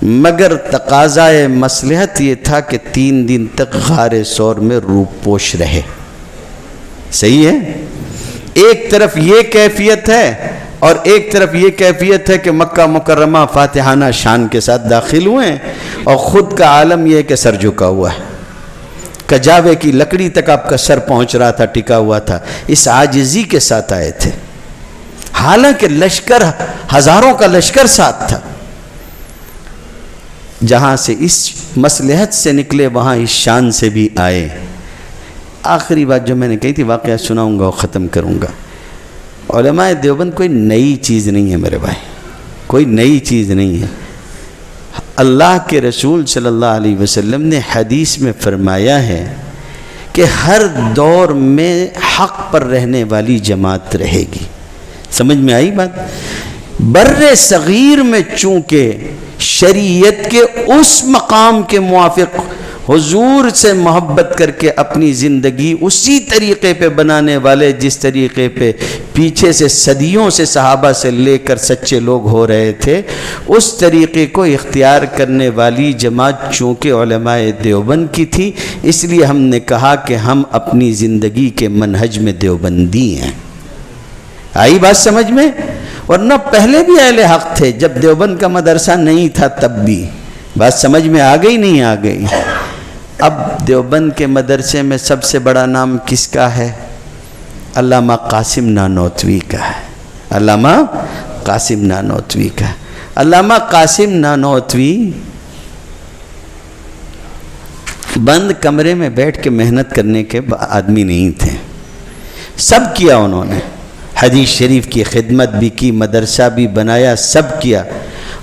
مگر تقاضائے مصلحت یہ تھا کہ 3 دن تک غار ثور میں روپ پوش رہے. صحیح ہے؟ ایک طرف یہ کیفیت ہے اور ایک طرف یہ کیفیت ہے کہ مکہ مکرمہ فاتحانہ شان کے ساتھ داخل ہوئے ہیں اور خود کا عالم یہ ہے کہ سر جھکا ہوا ہے. کجاوے کی لکڑی تک آپ کا سر پہنچ رہا تھا، ٹکا ہوا تھا. اس عاجزی کے ساتھ آئے تھے، حالانکہ لشکر، ہزاروں کا لشکر ساتھ تھا. جہاں سے اس مصلحت سے نکلے وہاں اس شان سے بھی آئے. آخری بات جو میں نے کہی تھی، واقعہ سناؤں گا اور ختم کروں گا. علماء دیوبند کوئی نئی چیز نہیں ہے میرے بھائی، کوئی نئی چیز نہیں ہے۔ اللہ کے رسول صلی اللہ علیہ وسلم نے حدیث میں فرمایا ہے کہ ہر دور میں حق پر رہنے والی جماعت رہے گی۔ سمجھ میں آئی بات؟ بر صغیر میں چونکہ شریعت کے اس مقام کے موافق حضور سے محبت کر کے اپنی زندگی اسی طریقے پہ بنانے والے جس طریقے پہ پیچھے سے صدیوں سے صحابہ سے لے کر سچے لوگ ہو رہے تھے، اس طریقے کو اختیار کرنے والی جماعت چونکہ علماء دیوبند کی تھی، اس لیے ہم نے کہا کہ ہم اپنی زندگی کے منہج میں دیوبندی ہیں۔ آئی بات سمجھ میں؟ ورنہ پہلے بھی اہل حق تھے، جب دیوبند کا مدرسہ نہیں تھا تب بھی۔ بات سمجھ میں آ گئی نہیں آ گئی؟ اب دیوبند کے مدرسے میں سب سے بڑا نام کس کا ہے؟ علامہ قاسم نانوتوی کا ہے۔ علامہ قاسم نانوتوی کا ہے۔ علامہ قاسم نانوتوی بند کمرے میں بیٹھ کے محنت کرنے کے آدمی نہیں تھے، سب کیا انہوں نے، حدیث شریف کی خدمت بھی کی، مدرسہ بھی بنایا، سب کیا۔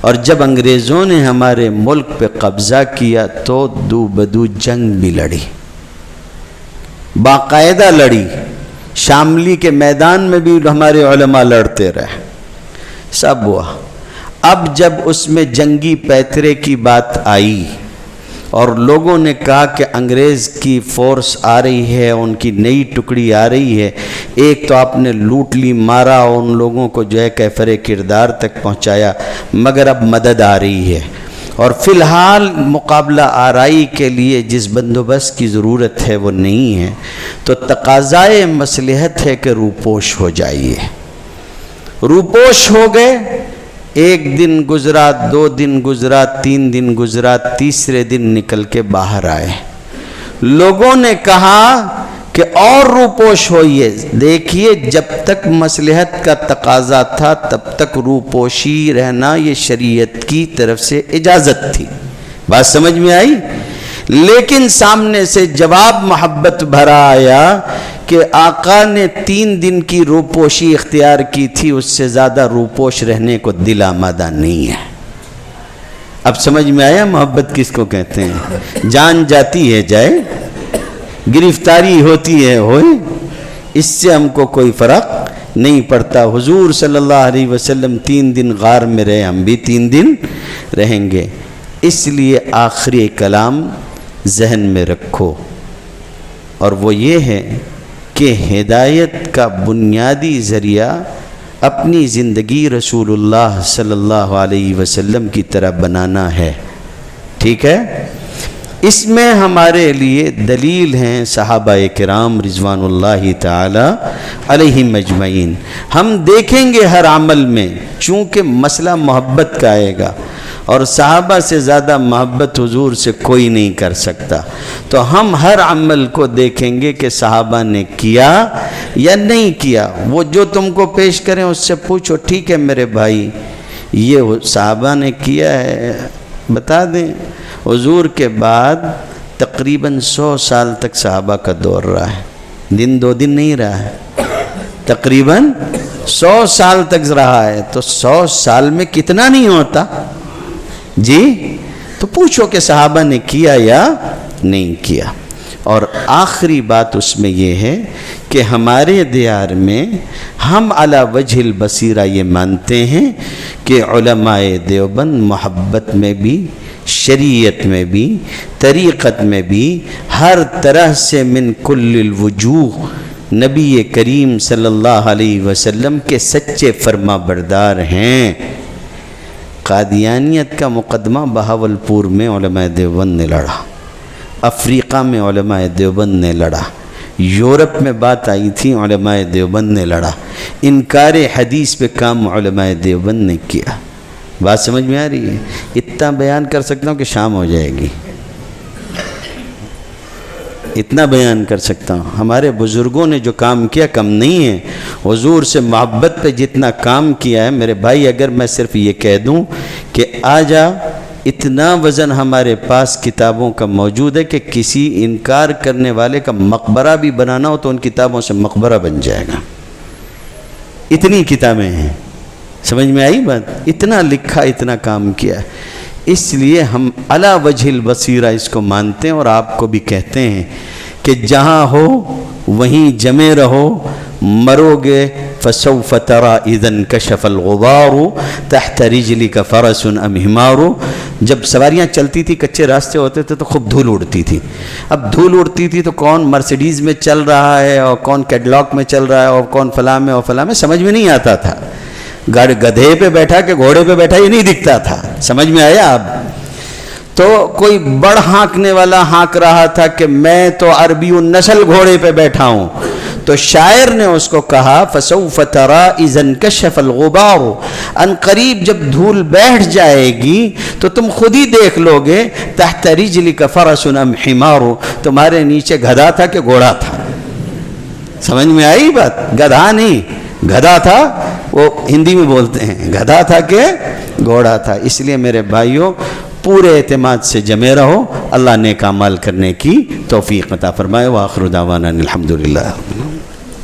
اور جب انگریزوں نے ہمارے ملک پہ قبضہ کیا تو دو بدو جنگ بھی لڑی، باقاعدہ لڑی، شاملی کے میدان میں بھی ہمارے علماء لڑتے رہے، سب ہوا۔ اب جب اس میں جنگی پیترے کی بات آئی اور لوگوں نے کہا کہ انگریز کی فورس آ رہی ہے، ان کی نئی ٹکڑی آ رہی ہے، ایک تو آپ نے لوٹ لی، مارا، اور ان لوگوں کو جو ہے کیفر کردار تک پہنچایا، مگر اب مدد آ رہی ہے، اور فی الحال مقابلہ آرائی کے لیے جس بندوبست کی ضرورت ہے وہ نہیں ہے، تو تقاضائے مصلحت ہے کہ روپوش ہو جائیے۔ روپوش ہو گئے، ایک دن گزرا، 2 دن گزرا، 3 دن گزرا، تیسرے دن نکل کے باہر آئے۔ لوگوں نے کہا کہ اور روپوش ہوئیے، دیکھیے جب تک مصلحت کا تقاضا تھا تب تک روپوشی رہنا یہ شریعت کی طرف سے اجازت تھی۔ بات سمجھ میں آئی؟ لیکن سامنے سے جواب محبت بھرا آیا کہ آقا نے 3 دن کی روپوشی اختیار کی تھی، اس سے زیادہ روپوش رہنے کو دل آمادہ نہیں ہے۔ اب سمجھ میں آیا محبت کس کو کہتے ہیں؟ جان جاتی ہے جائے، گرفتاری ہوتی ہے ہوئے، اس سے ہم کو کوئی فرق نہیں پڑتا۔ حضور صلی اللہ علیہ وسلم 3 دن غار میں رہے، ہم بھی 3 دن رہیں گے۔ اس لیے آخری کلام ذہن میں رکھو، اور وہ یہ ہے کہ ہدایت کا بنیادی ذریعہ اپنی زندگی رسول اللہ صلی اللہ علیہ وسلم کی طرح بنانا ہے، ٹھیک ہے؟ اس میں ہمارے لیے دلیل ہیں صحابہ کرام رضوان اللہ تعالی علیہم اجمعین۔ ہم دیکھیں گے ہر عمل میں، چونکہ مسئلہ محبت کا آئے گا، اور صحابہ سے زیادہ محبت حضور سے کوئی نہیں کر سکتا، تو ہم ہر عمل کو دیکھیں گے کہ صحابہ نے کیا یا نہیں کیا۔ وہ جو تم کو پیش کریں اس سے پوچھو، ٹھیک ہے میرے بھائی یہ صحابہ نے کیا ہے بتا دیں۔ حضور کے بعد تقریباً 100 سال تک صحابہ کا دور رہا ہے، دن 2 دن نہیں رہا ہے، تقریباً 100 سال تک رہا ہے، تو 100 سال میں کتنا نہیں ہوتا جی؟ تو پوچھو کہ صحابہ نے کیا یا نہیں کیا۔ اور آخری بات اس میں یہ ہے کہ ہمارے دیار میں ہم علی وجہ البصیرہ یہ مانتے ہیں کہ علماء دیوبند محبت میں بھی، شریعت میں بھی، طریقت میں بھی، ہر طرح سے من کل الوجوہ نبی کریم صلی اللہ علیہ وسلم کے سچے فرما بردار ہیں۔ قادیانیت کا مقدمہ بہاولپور میں علماء دیوبند نے لڑا، افریقہ میں علماء دیوبند نے لڑا، یورپ میں بات آئی تھی علماء دیوبند نے لڑا، انکار حدیث پہ کام علماء دیوبند نے کیا۔ بات سمجھ میں آ رہی ہے؟ اتنا بیان کر سکتا ہوں کہ شام ہو جائے گی، اتنا بیان کر سکتا ہوں۔ ہمارے بزرگوں نے جو کام کیا کم نہیں ہے، حضور سے محبت پہ جتنا کام کیا ہے میرے بھائی، اگر میں صرف یہ کہہ دوں کہ آجا اتنا وزن ہمارے پاس کتابوں کا موجود ہے کہ کسی انکار کرنے والے کا مقبرہ بھی بنانا ہو تو ان کتابوں سے مقبرہ بن جائے گا۔ اتنی کتابیں ہیں. سمجھ میں آئی بات؟ اتنا لکھا، اتنا کام کیا. اس لیے ہم علی وجہ البصیرہ اس کو مانتے ہیں اور آپ کو بھی کہتے ہیں کہ جہاں ہو وہیں جمے رہو، مرو گے فسوف تری اذا انکشف الغبار تحت رجلک فرس ام حمار. جب سواریاں چلتی تھی، کچے راستے ہوتے تھے تو خوب دھول اڑتی تھی. اب دھول اڑتی تھی تو کون مرسیڈیز میں چل رہا ہے اور کون کیڈلاک میں چل رہا ہے اور کون فلاں میں اور فلاں میں، سمجھ میں نہیں آتا تھا. گدھے پہ بیٹھا کہ گھوڑے پہ بیٹھا یہ نہیں دکھتا تھا. سمجھ میں آیا اب؟ تو کوئی بڑ ہانکنے والا ہانک رہا تھا کہ میں تو عربی النسل گھوڑے پہ بیٹھا ہوں. تو شاعر نے اس کو کہا فسوف تری اذا انکشف الغبار، ان قریب جب دھول بیٹھ جائے گی تو تم خود ہی دیکھ لو گے تحت رجلک فرس ام حمار، تمہارے نیچے گدھا تھا کہ گھوڑا تھا. سمجھ میں آئی بات؟ گدھا نہیں، گدھا تھا، وہ ہندی میں بولتے ہیں گدھا تھا کہ گھوڑا تھا. اس لیے میرے بھائیوں پورے اعتماد سے جمے رہو. اللہ نیک اعمال کرنے کی توفیق عطا فرمائے. وآخر دعوانا الحمدللہ.